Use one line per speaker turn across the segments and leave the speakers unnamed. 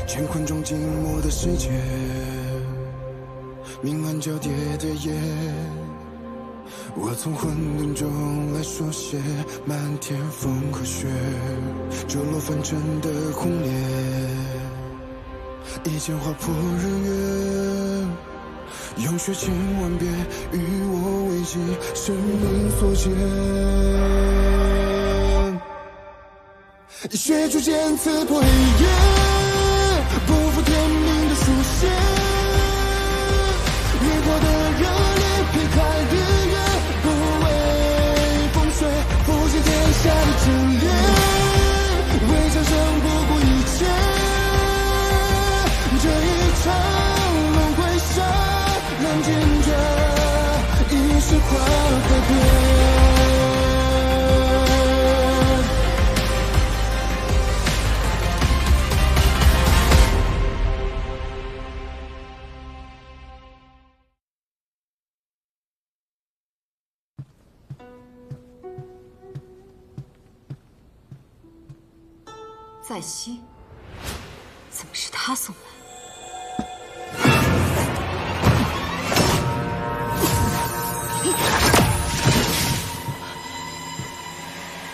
乾坤中静默的世界，明暗交叠的夜，我从混沌中来书写漫天风和雪，坠落凡尘的轰烈，一剑划破日月，用血千万遍与我为己，生命所见。以血铸剑刺破黑夜，不负天命的书写，越过的热烈，劈开日月，不畏风雪，复兴天下的真烈，为长生不顾一切，这一场轮回杀，难见着一世化改变。
在西，怎么是他送来？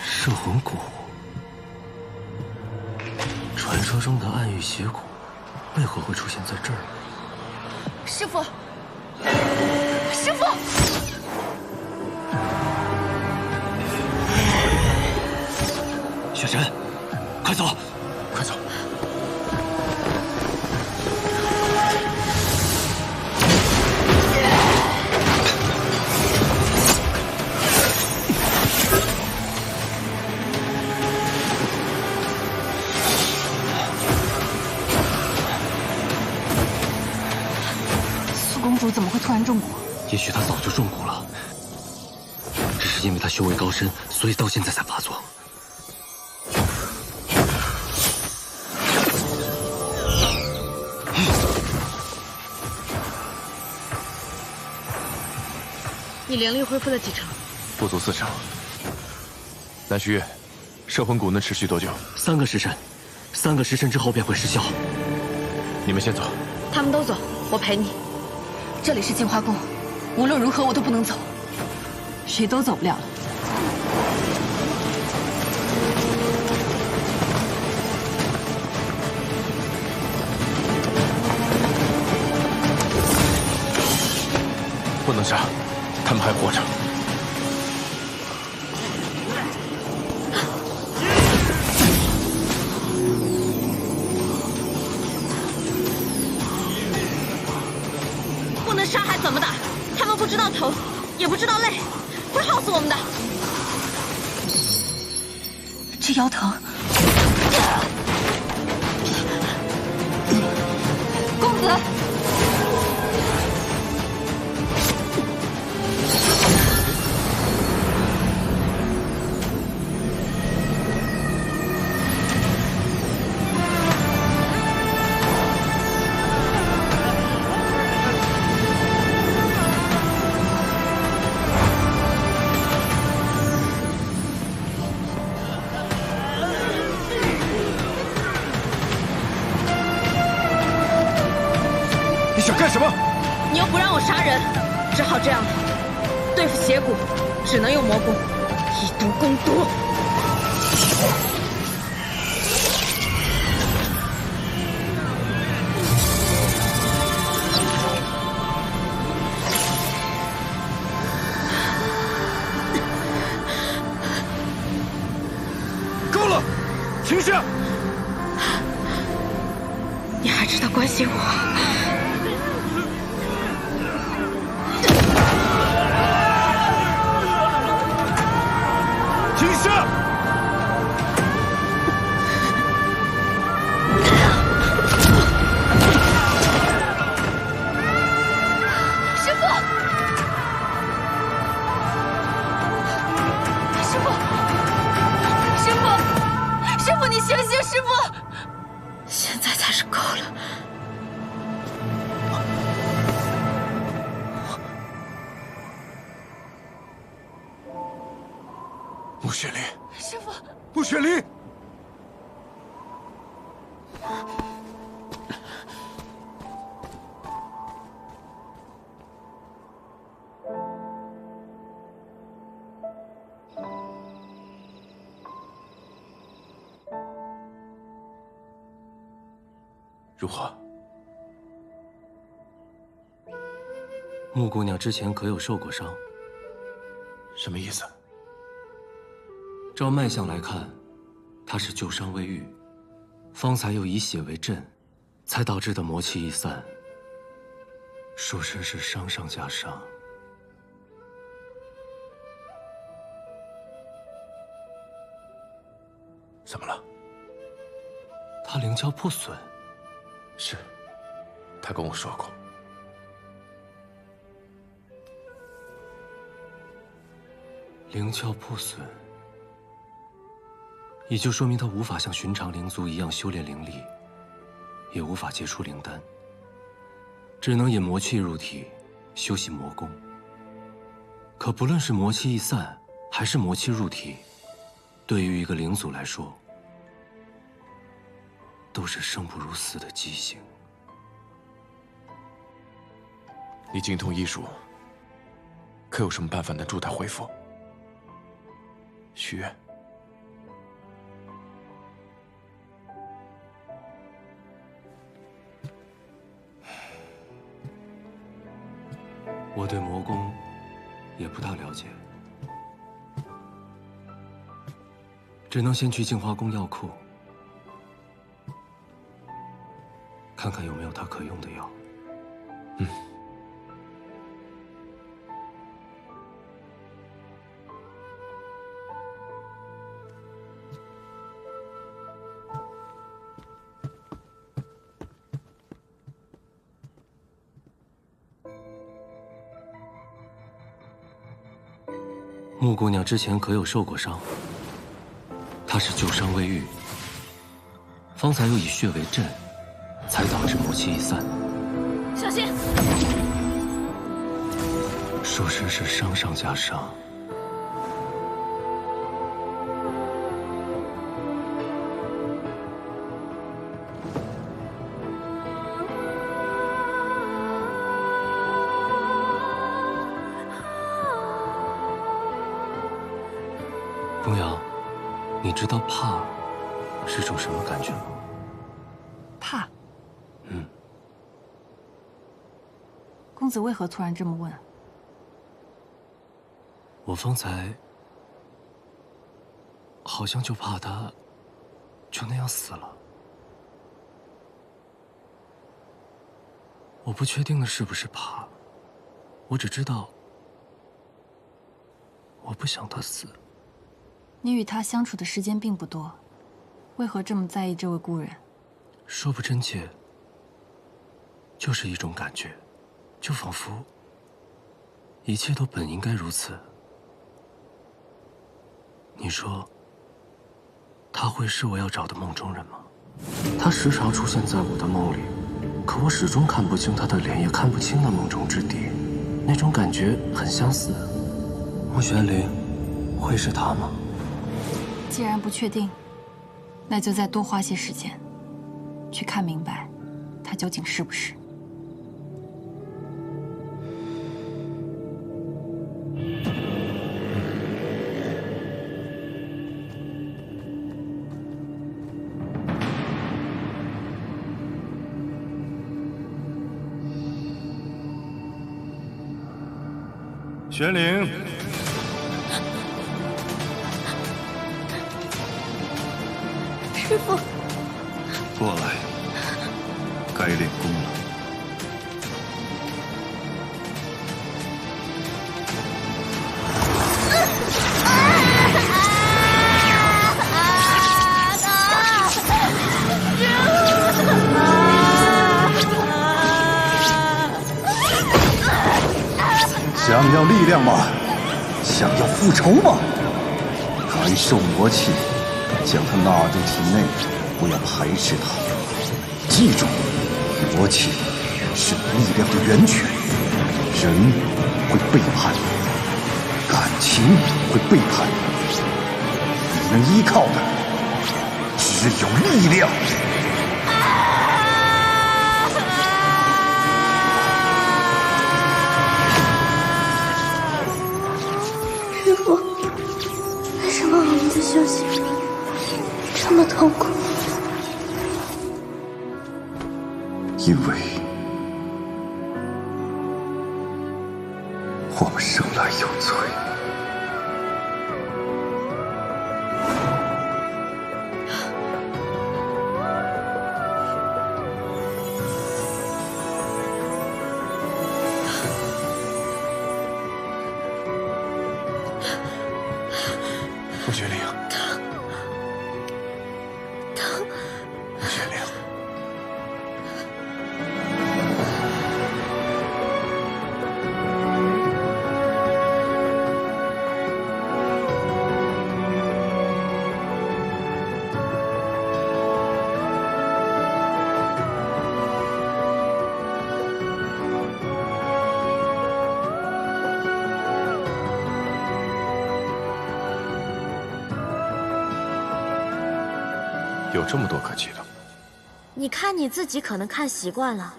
摄魂骨，传说中的暗域邪骨，为何会出现在这儿？
师傅，师傅！
雪神，快走！快走！
苏公主怎么会突然中蛊？
也许她早就中蛊了，只是因为她修为高深，所以到现在才发作。
你灵力恢复了几成？
不足4成。南虚月，摄魂骨能持续多久
？3个时辰，3个时辰之后便会失效。
你们先走。
他们都走，我陪你。
这里是净化宫，无论如何我都不能走，谁都走不了了。
不能杀，他们还活着。
不能杀还怎么打？他们不知道疼，也不知道累，会耗死我们的。
这腰疼。公子。
干什么？
你又不让我杀人，只好这样了。对付邪骨，只能用魔功，以毒攻毒。
够了，停下！
你还知道关心我？
穆雪梨，
师傅，
穆雪梨，如何？
木姑娘之前可有受过伤？
什么意思？
照脉象来看，她是旧伤未愈，方才又以血为阵，才导致的魔气易散。属实是伤上加伤。
怎么了？
她灵窍破损。
是，他跟我说过。
灵窍破损，也就说明他无法像寻常灵族一样修炼灵力，也无法结出灵丹，只能引魔气入体，修习魔功。可不论是魔气易散，还是魔气入体，对于一个灵族来说，都是生不如死的畸形。
你精通医术，可有什么办法能助他恢复？许愿。
我对魔功也不大了解，只能先去净化宫药库，看看有没有他可用的药。木姑娘之前可有受过伤？她是旧伤未愈，方才又以血为阵，才导致魔气易散。
小心！
属实是伤上加伤。东阳，你知道怕是种什么感觉吗？
怕？
嗯。
公子为何突然这么问？
我方才好像就怕他就那样死了。我不确定的是不是怕，我只知道我不想他死。
你与他相处的时间并不多，为何这么在意这位故人？
说不真切，就是一种感觉，就仿佛一切都本应该如此。你说，他会是我要找的梦中人吗？他时常出现在我的梦里，可我始终看不清他的脸，也看不清那梦中之地。那种感觉很相似。穆玄灵，会是他吗？
既然不确定，那就再多花些时间，去看明白，他究竟是不是。
玄灵，
师父，
过来，该练功了。想要力量吗？想要复仇吗？感受魔气，将它纳入体内，不要排斥它。记住，魔气是力量的源泉。人会背叛，感情会背叛，你能依靠的只有力量。
师父，为什么我们的修行这么痛苦？
因为我们生来有罪。
穆雪玲，穆雪玲，有这么多可气的？
你看你自己可能看习惯了，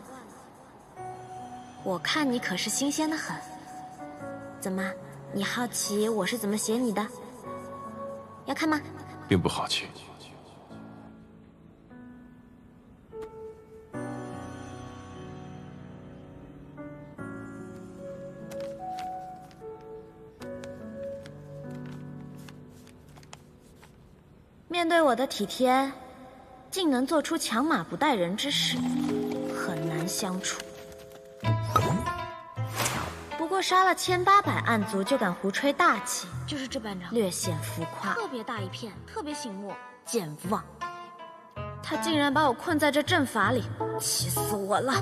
我看你可是新鲜的很。怎么，你好奇我是怎么写你的？要看吗？
并不好奇。
面对我的体贴，竟能做出强马不带人之事，很难相处。不过杀了1800暗族就敢胡吹大气，就是这班长，略显浮夸，特别大一片，特别醒目，健忘。他竟然把我困在这阵法里，气死我了！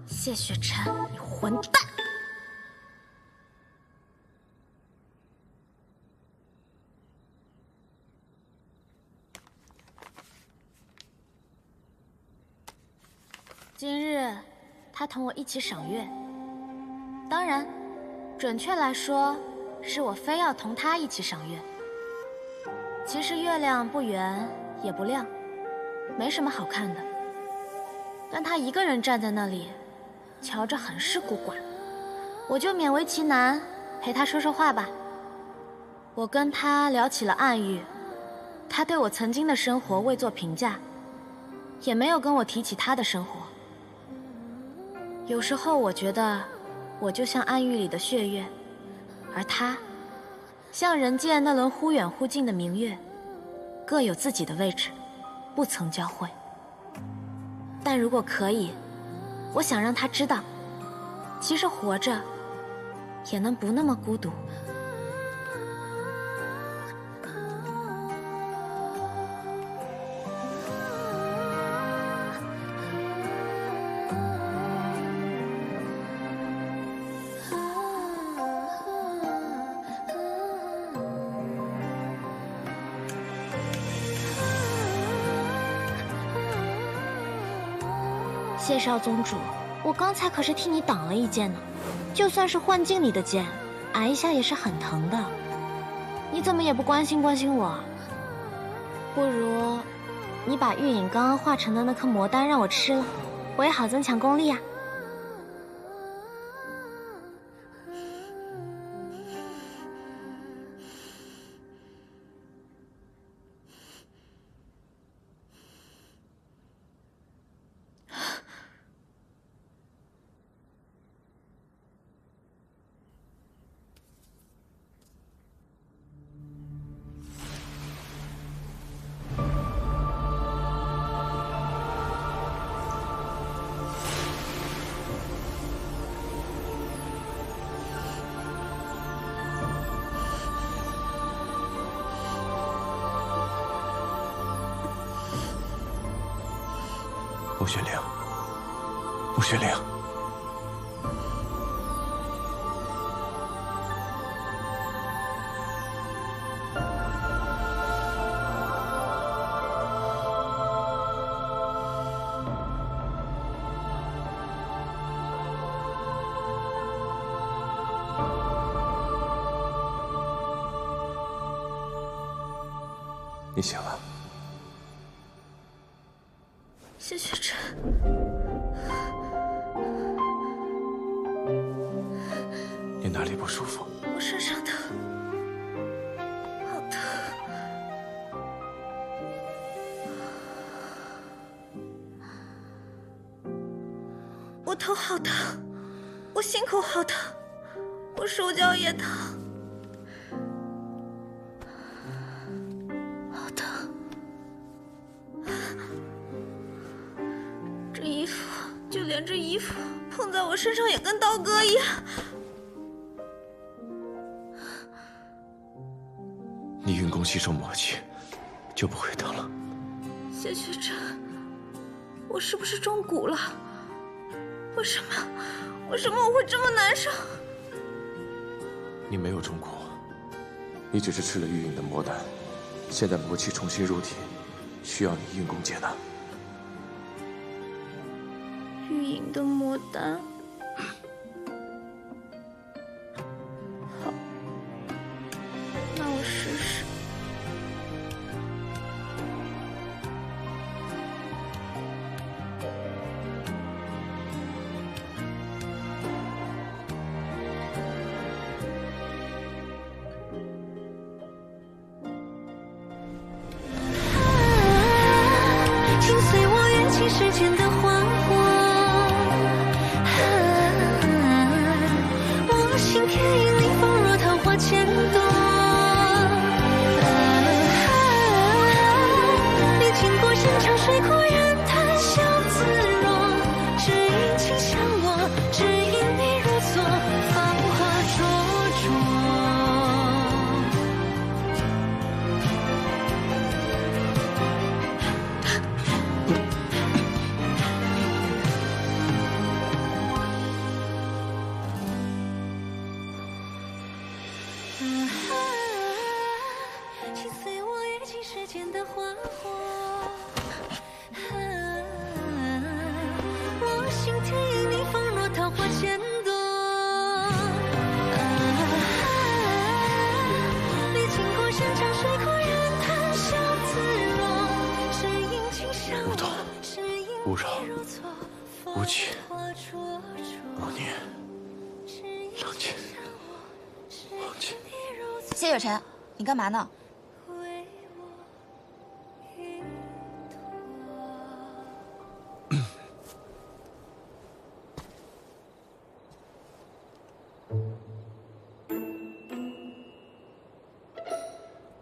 谢雪晨，你混蛋！今日，他同我一起赏月。当然，准确来说，是我非要同他一起赏月。其实月亮不圆也不亮，没什么好看的。但他一个人站在那里，瞧着很是孤寡。我就勉为其难，陪他说说话吧。我跟他聊起了暗喻，他对我曾经的生活未作评价，也没有跟我提起他的生活。有时候我觉得，我就像暗域里的血月，而他，像人间那轮忽远忽近的明月，各有自己的位置，不曾交汇。但如果可以，我想让他知道，其实活着，也能不那么孤独。谢少宗主，我刚才可是替你挡了一剑呢，就算是幻境里的剑，挨一下也是很疼的。你怎么也不关心关心我？不如你把玉影刚刚化成的那颗魔丹让我吃了，我也好增强功力啊。
穆雪玲，穆雪玲，你醒了。
谢雪晨，
你哪里不舒服？
我身上疼，好疼。
我头好疼，我心口好疼，我手脚也疼，好疼。这衣服，就连这衣服碰在我身上也跟刀割一样。
你运功吸收魔气，就不会疼了。
谢学真，我是不是中蛊了？为什么我会这么难受？
你没有中蛊，你只是吃了玉隐的魔丹，现在魔气重新入体，需要你运功解难。
玉隐的魔丹。好，那我试试。
心随我缘起世间的花火，我心贴引力放若桃花千朵，历经过山长水阔人谈笑自若，只因情相我，只因你如昨，芳华灼灼。心随我跃进世间的花火，我心贴引你放若桃花千朵，历经过山长水阔人谈笑自若，只因情相
无痛
我，只因
无扰
你如昨，
无气
芳华灼灼
无念，冷静，忘记。
谢雪晨，你干嘛呢？
为我依托。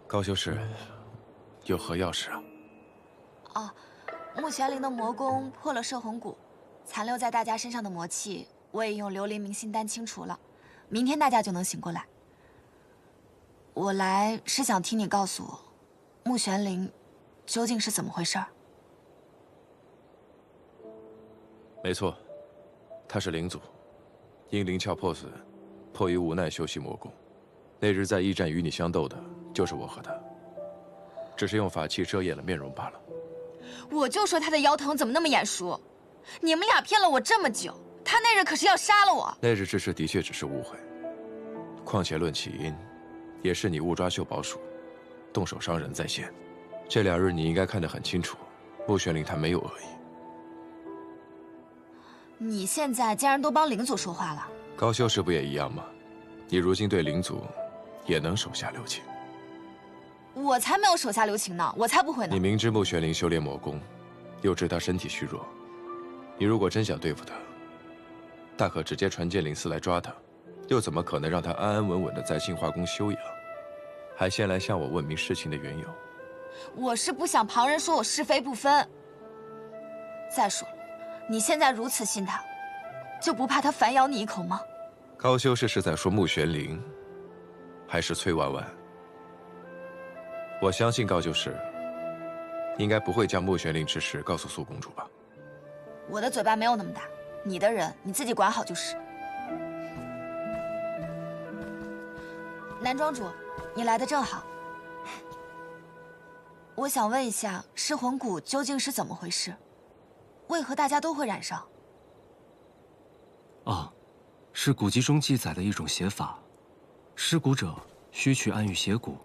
高修士，有何要事啊？
哦，穆玄灵的魔功破了摄魂蛊，残留在大家身上的魔气，我也用琉璃明心丹清除了，明天大家就能醒过来。我来是想听你告诉我，穆玄灵究竟是怎么回事儿？
没错，他是灵祖，因灵窍破损，迫于无奈修习魔功。那日在驿站与你相斗的，就是我和他，只是用法器遮掩了面容罢了。
我就说他的腰疼怎么那么眼熟，你们俩骗了我这么久，他那日可是要杀了我。
那日之事的确只是误会，况且论起因，也是你误抓秀宝鼠，动手伤人在先。这2日你应该看得很清楚，穆玄灵他没有恶意。
你现在竟然都帮灵祖说话了？
高修士不也一样吗？你如今对灵祖也能手下留情。
我才没有手下留情呢，我才不会呢。
你明知穆玄灵修炼魔功，又知他身体虚弱，你如果真想对付他，大可直接传剑灵司来抓他，又怎么可能让他安安稳稳的在净化宫休养，还先来向我问明事情的缘由？
我是不想旁人说我是非不分。再说了，你现在如此信他，就不怕他反咬你一口吗？
高修士是在说穆玄灵，还是崔婉婉？我相信高修士应该不会将穆玄灵之事告诉苏公主吧？
我的嘴巴没有那么大，你的人你自己管好就是。男庄主，你来的正好。我想问一下，噬魂蛊究竟是怎么回事？为何大家都会染上？
啊，是古籍中记载的一种邪法。施蛊者需取暗玉邪蛊，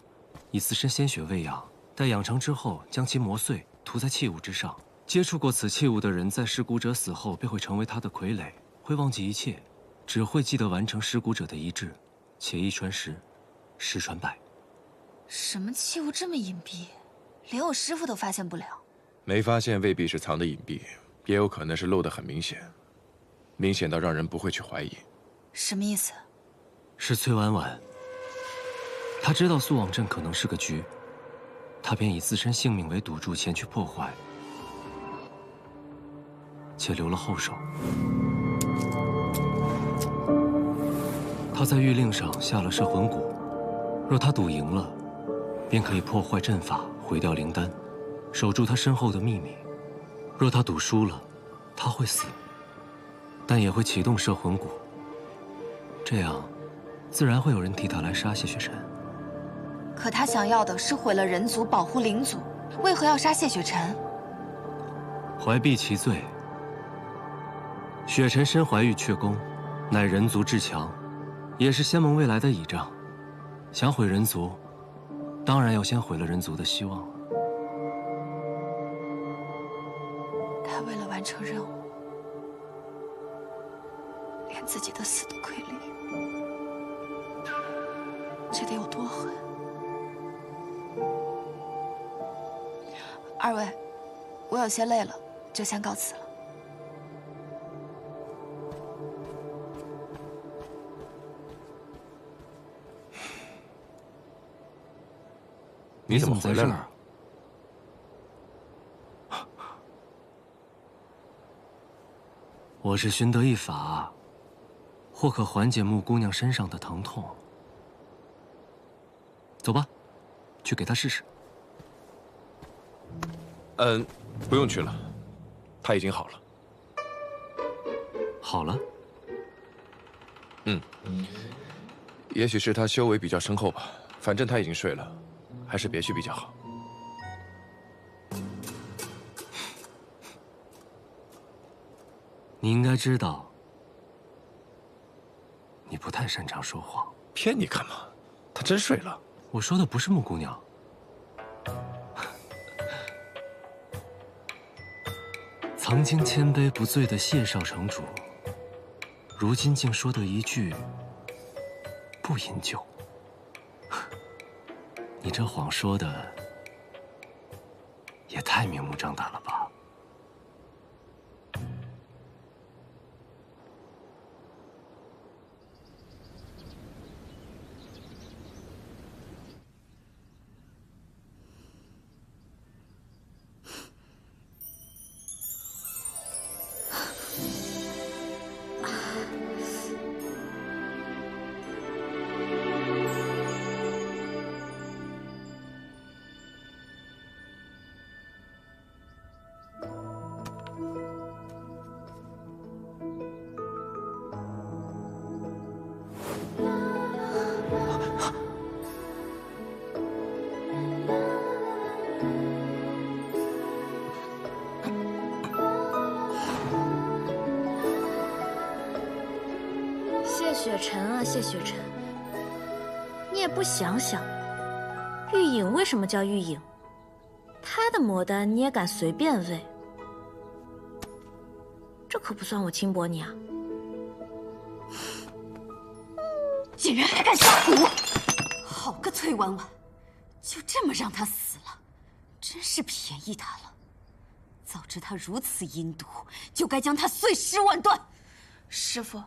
以自身鲜血喂养，待养成之后，将其磨碎，涂在器物之上。接触过此器物的人，在施蛊者死后便会成为他的傀儡，会忘记一切，只会记得完成施蛊者的遗志，且一传十，十传百。
什么器物这么隐蔽，连我师父都发现不了？
没发现未必是藏得隐蔽，也有可能是露得很明显。明显到让人不会去怀疑。
什么意思？
是崔婉婉。他知道苏网镇可能是个局，他便以自身性命为赌注前去破坏，且留了后手。他在谕令上下了摄魂蛊，若他赌赢了，便可以破坏阵法，毁掉灵丹，守住他身后的秘密；若他赌输了，他会死，但也会启动摄魂蛊。这样，自然会有人替他来杀谢雪晨。
可他想要的是毁了人族，保护灵族，为何要杀谢雪晨？
怀璧其罪。雪晨身怀玉阙宫，乃人族至强，也是仙盟未来的倚仗。想毁人族，当然要先毁了人族的希望。
他为了完成任务，连自己的死都亏了，这得有多狠？二位，我有些累了，就先告辞了。
你怎么回来了？
我是寻得一法，或可缓解穆姑娘身上的疼痛。走吧，去给她试试。
不用去了，他已经好了。
好了？
也许是他修为比较深厚吧，反正他已经睡了，还是别去比较好。
你应该知道，你不太擅长说谎。
骗你干嘛？他真睡了。
我说的不是穆姑娘。曾经谦卑不醉的谢少城主，如今竟说的一句不饮酒。你这谎说的也太明目张胆了吧？
谢雪晨啊，谢雪晨，你也不想想，玉影为什么叫玉影？她的魔丹你也敢随便喂？这可不算我轻薄你啊！
竟然还敢下蛊！好个崔婉婉，就这么让她死了，真是便宜她了。早知她如此阴毒，就该将她碎尸万段。
师父，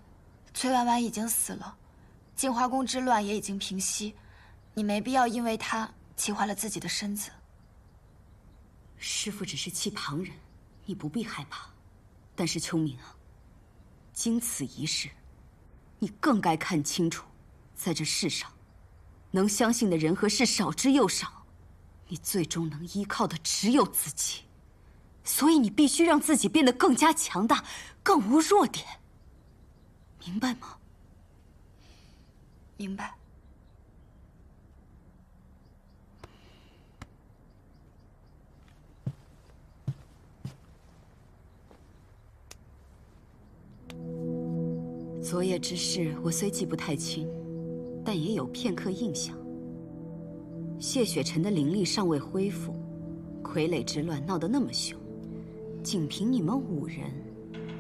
崔婉婉已经死了，净华宫之乱也已经平息，你没必要因为她气坏了自己的身子。
师父只是气旁人，你不必害怕。但是秋明啊，经此一事，你更该看清楚，在这世上，能相信的人和事少之又少，你最终能依靠的只有自己。所以你必须让自己变得更加强大，更无弱点。明白吗？
明白。
昨夜之事，我虽记不太清，但也有片刻印象。谢雪晨的灵力尚未恢复，傀儡之乱闹得那么凶，仅凭你们5人，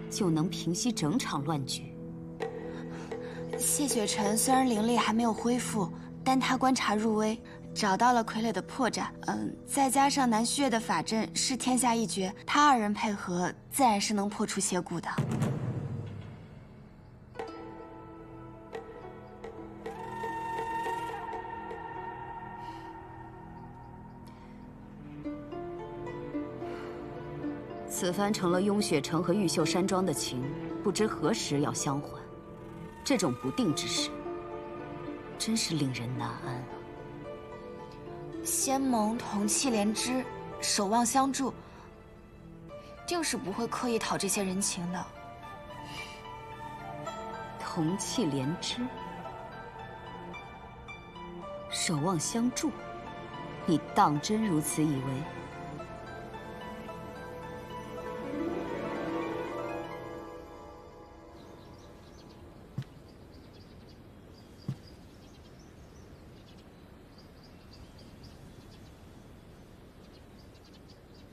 就能平息整场乱局。
谢雪晨虽然灵力还没有恢复，但他观察入微，找到了傀儡的破绽。再加上南虚月的法阵是天下一绝，他2人配合，自然是能破除邪蛊的。
此番成了雍雪城和玉秀山庄的情，不知何时要相还。这种不定之事，真是令人难安啊！
仙盟同气连枝，守望相助，定是不会刻意讨这些人情的。
同气连枝，守望相助，你当真如此以为？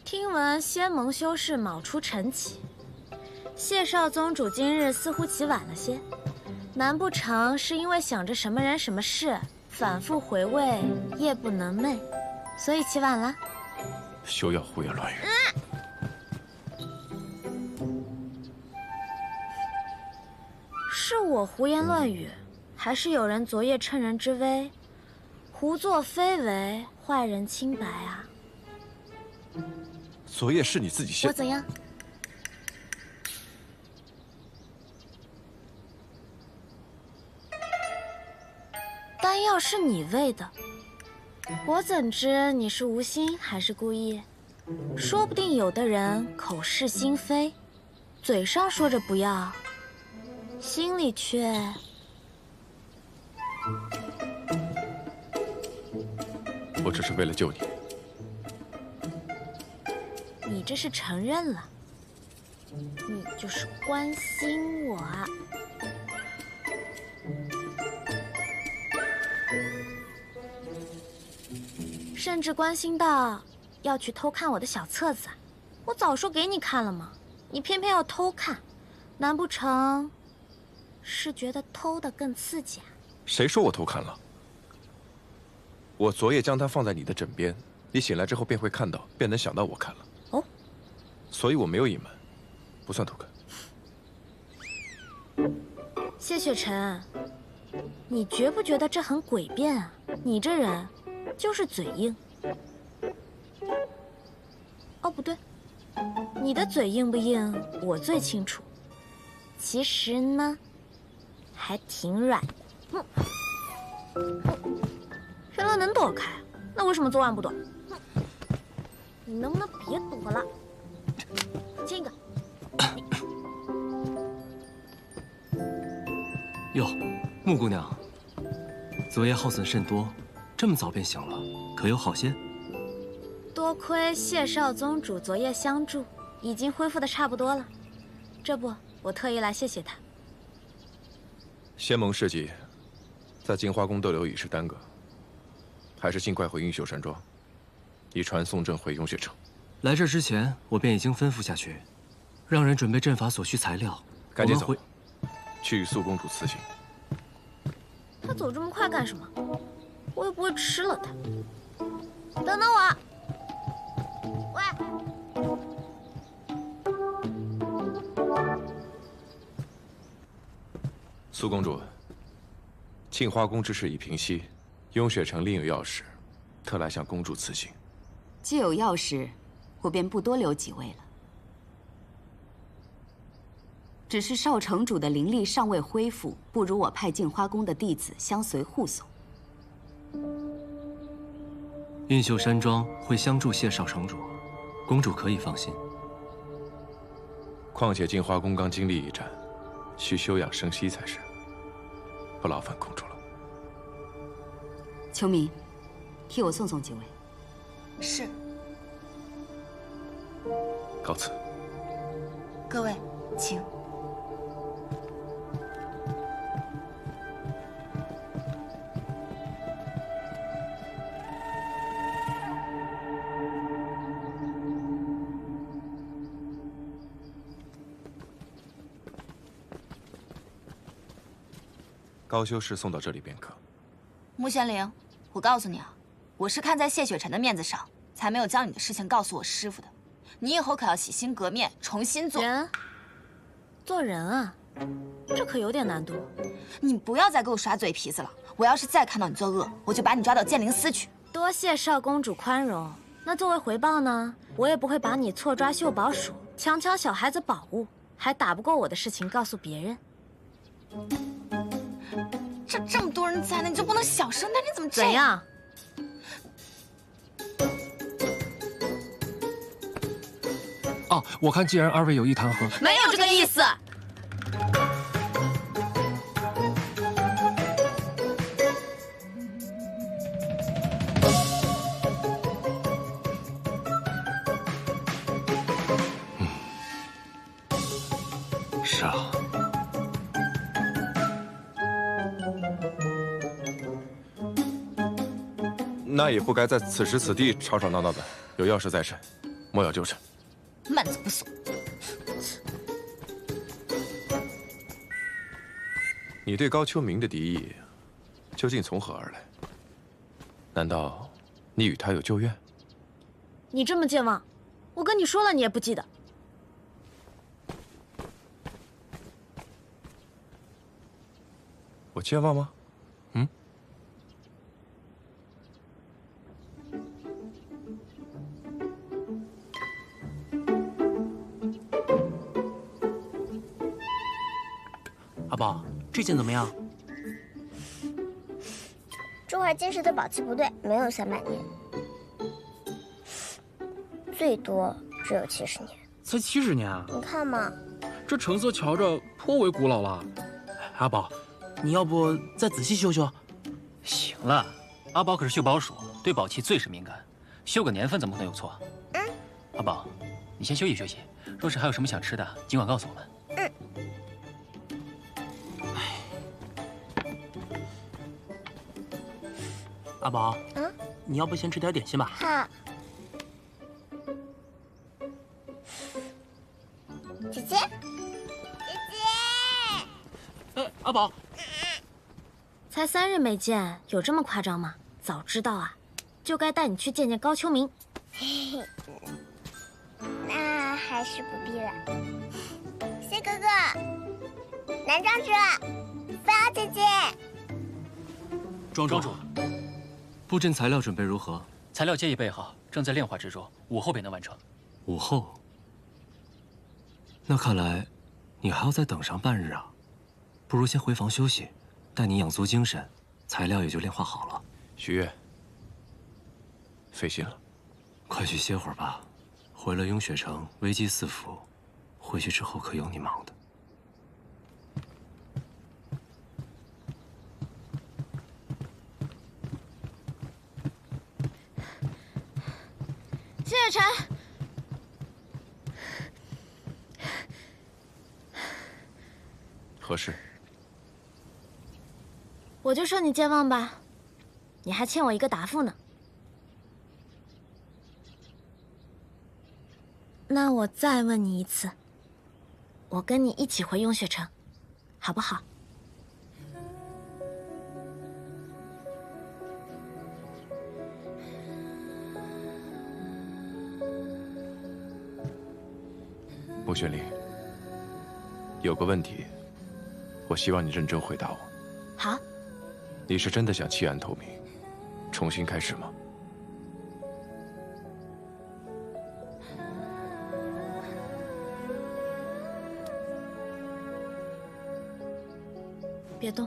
听闻仙盟修士卯出晨起，谢少宗主今日似乎起晚了些，难不成是因为想着什么人什么事，反复回味，夜不能寐，所以起晚了？
休要胡言乱语。
是我胡言乱语，还是有人昨夜趁人之危，胡作非为，坏人清白啊？
昨夜是你自己先。
我怎样？丹药是你喂的，我怎知你是无心还是故意？说不定有的人口是心非，嘴上说着不要，心里却……
我只是为了救你。
你这是承认了，你就是关心我啊！甚至关心到要去偷看我的小册子，我早说给你看了吗？你偏偏要偷看，难不成是觉得偷的更刺激啊？
谁说我偷看了？我昨夜将它放在你的枕边，你醒来之后便会看到，便能想到我看了。
哦，
所以我没有隐瞒，不算偷看。
谢雪晨，你觉不觉得这很诡辩啊？你这人就是嘴硬。哦，不对，你的嘴硬不硬，我最清楚。其实呢，还挺软的。原来能躲开，那为什么昨晚不躲？你能不能别躲了？亲一个。
哟，穆姑娘，昨夜耗损甚多，这么早便醒了，可有好些？
多亏谢少宗主昨夜相助，已经恢复的差不多了。这不，我特意来谢谢他。
仙盟事迹，在镜花宫逗留已是耽搁，还是尽快回云秀山庄，以传送阵回雍雪城。
来这之前，我便已经吩咐下去，让人准备阵法所需材料。
赶紧走，去与素公主辞行。
他走这么快干什么？我又不会吃了他。等等我。喂。
苏公主，镜花宫之事已平息，雍雪城另有要事，特来向公主辞行。
既有要事，我便不多留几位了。只是少城主的灵力尚未恢复，不如我派镜花宫的弟子相随护送。
印秀山庄会相助谢少城主，公主可以放心。
况且镜花宫刚经历一战，需休养生息才是，不劳烦公主了。
秋明，替我送送几位。
是。
告辞。
各位，请。
高修士送到这里便可。
穆玄灵，我告诉你啊，我是看在谢雪晨的面子上，才没有将你的事情告诉我师傅的。你以后可要洗心革面，重新做
人。做人啊，这可有点难度。
你不要再给我耍嘴皮子了！我要是再看到你作恶，我就把你抓到剑灵司去。
多谢少公主宽容。那作为回报呢，我也不会把你错抓秀宝鼠强抢小孩子宝物，还打不过我的事情告诉别人。
这么多人在呢，你就不能小声点？你怎么这
怎样？
哦，我看既然二位有意谈和，
没有这个意思。
是啊。
那也不该在此时此地吵吵闹闹的。有要事在身，莫要纠缠。
慢走不送。
你对高秋明的敌意，究竟从何而来？难道你与他有旧怨？
你这么健忘，我跟你说了，你也不记得。
我健忘吗？嗯。
阿宝，这件怎么样？
珠海金石的宝器不对，没有300年，最多只有70年。
才70年啊！
你看嘛，
这成色瞧着颇为古老了。阿宝，你要不再仔细修修？
行了，阿宝可是秀宝鼠，对宝器最是敏感，修个年份怎么可能有错？阿宝，你先休息休息，若是还有什么想吃的，尽管告诉我们。
阿宝，你要不先吃点点心吧？
好。姐姐，
哎，阿宝，
才3日没见，有这么夸张吗？早知道啊，就该带你去见见高秋明。
嘿嘿，那还是不必了。谢哥哥，男庄主，菲儿姐姐，
庄主。布阵材料准备如何？
材料皆已备好，正在炼化之中，午后便能完成。
午后？那看来，你还要再等上半日啊！不如先回房休息，待你养足精神，材料也就炼化好了。
许月，费心了，
快去歇会儿吧。回了雍雪城，危机四伏，回去之后可有你忙的。
谢雪晨，
何事？
我就说你健忘吧，你还欠我一个答复呢。那我再问你一次，我跟你一起回雍雪城，好不好？
穆玄灵，有个问题，我希望你认真回答我。
好。
你是真的想弃暗投明，重新开始吗？
别动。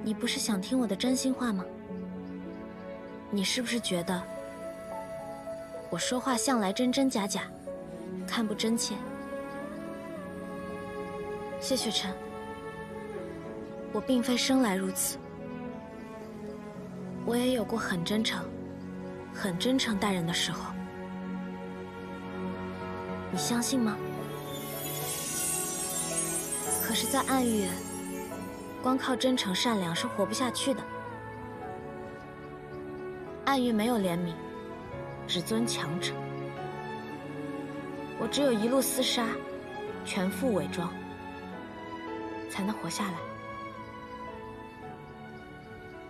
你不是想听我的真心话吗？你是不是觉得我说话向来真真假假，看不真切？谢雪晨，我并非生来如此，我也有过很真诚、很真诚待人的时候。你相信吗？可是，在暗域，光靠真诚善良是活不下去的。暗域没有怜悯，只尊强者。我只有一路厮杀，全副伪装，才能活下来。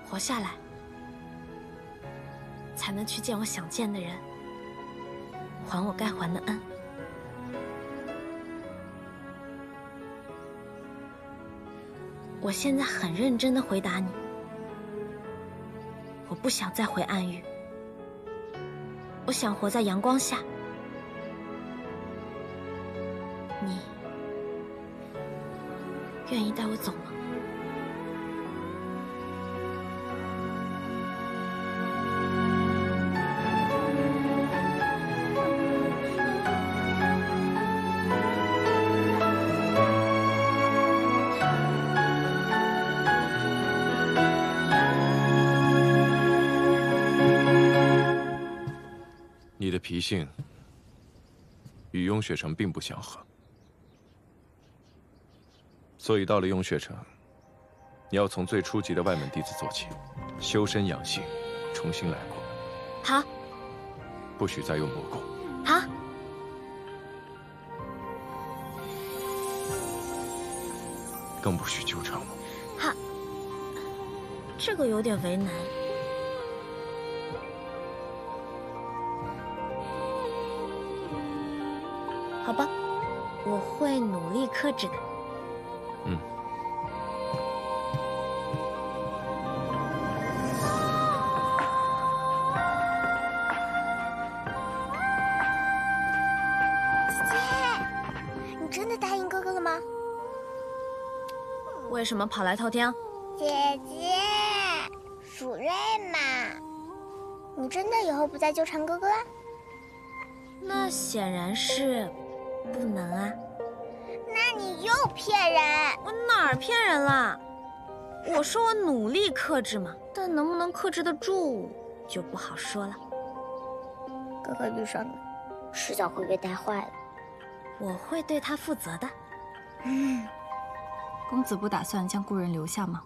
活下来，才能去见我想见的人，还我该还的恩。我现在很认真地回答你，我不想再回暗域，我想活在阳光下，你愿意带我走吗？
你的脾性与雍雪城并不相合，所以到了雍雪城，你要从最初级的外门弟子做起，修身养性，重新来过。
他
不许再用魔功。
他
更不许纠缠我。
他，这个有点为难。好吧，我会努力克制的。
嗯。
姐姐，你真的答应哥哥了吗？
为什么跑来偷听？
姐姐，蜀瑞嘛，你真的以后不再纠缠哥哥了？
那显然是不能啊。
那你又骗人！
我哪儿骗人了？我说我努力克制嘛，但能不能克制得住就不好说了。
哥哥遇上你，迟早会被带坏的。
我会对他负责的。
公子不打算将故人留下吗？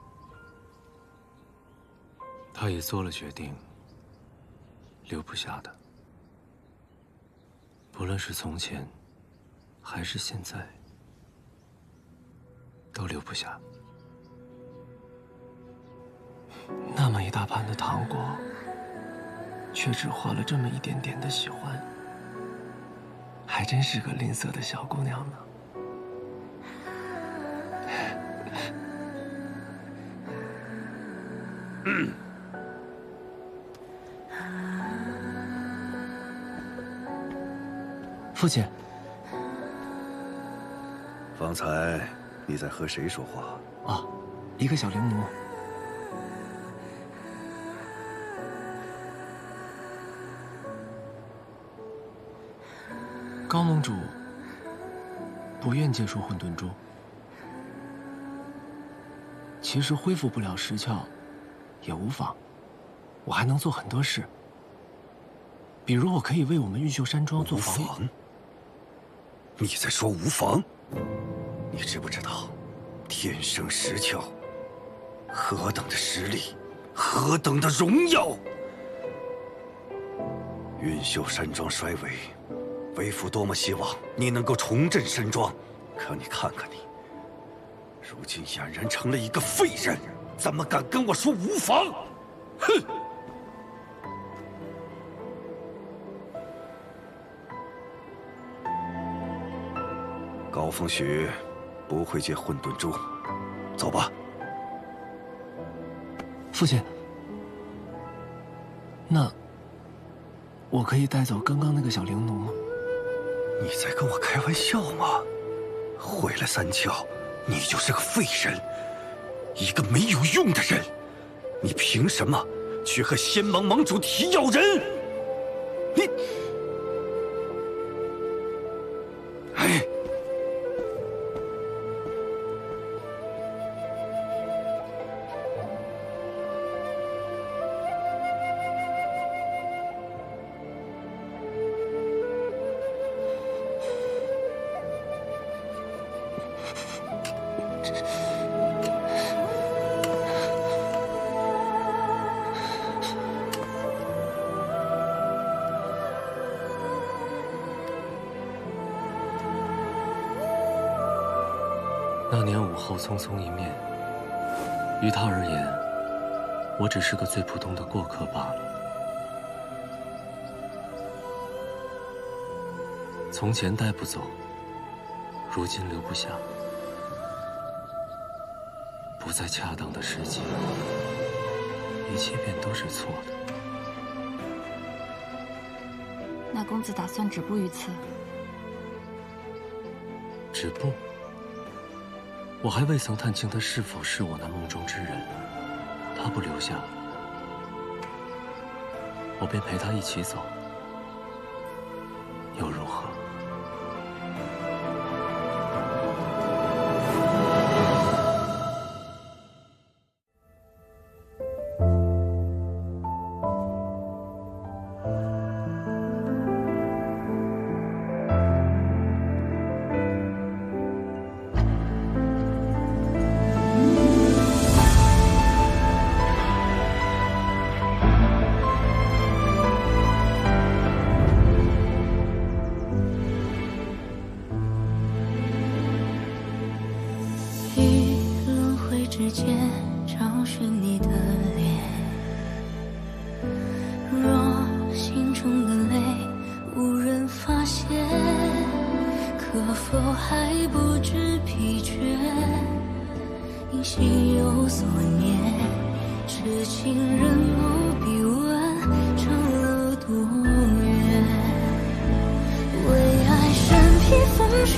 他也做了决定，留不下的。不论是从前，还是现在，都留不下。那么一大盘的糖果，却只换了这么一点点的喜欢，还真是个吝啬的小姑娘呢。父亲，
方才你在和谁说话？
啊，一个小灵奴。高盟主不愿接受混沌珠，其实恢复不了石窍也无妨，我还能做很多事。比如我可以为我们玉秀山庄做防御。
你在说无妨？你知不知道，天生石窍，何等的实力，何等的荣耀！云秀山庄衰微，为父多么希望你能够重振山庄，可你看看你，如今俨然成了一个废人，怎么敢跟我说无妨？哼！高风雪不会借混沌珠，走吧。
父亲，那我可以带走刚刚那个小灵奴吗？
你在跟我开玩笑吗？毁了三窍，你就是个废人，一个没有用的人。你凭什么去和仙盟盟主提要人？你，哎！
那年午后匆匆一面，于他而言，我只是个最普通的过客罢了。从前带不走，如今留不下，不在恰当的时机，一切便都是错的。
那公子打算止步于此？
止步。我还未曾探清他是否是我那梦中之人，他不留下，我便陪他一起走，又如何？
之间找寻你的脸，若心中的泪无人发现，可否还不知疲倦？因心有所念，痴情人不必问长路多远，为爱身披风雪。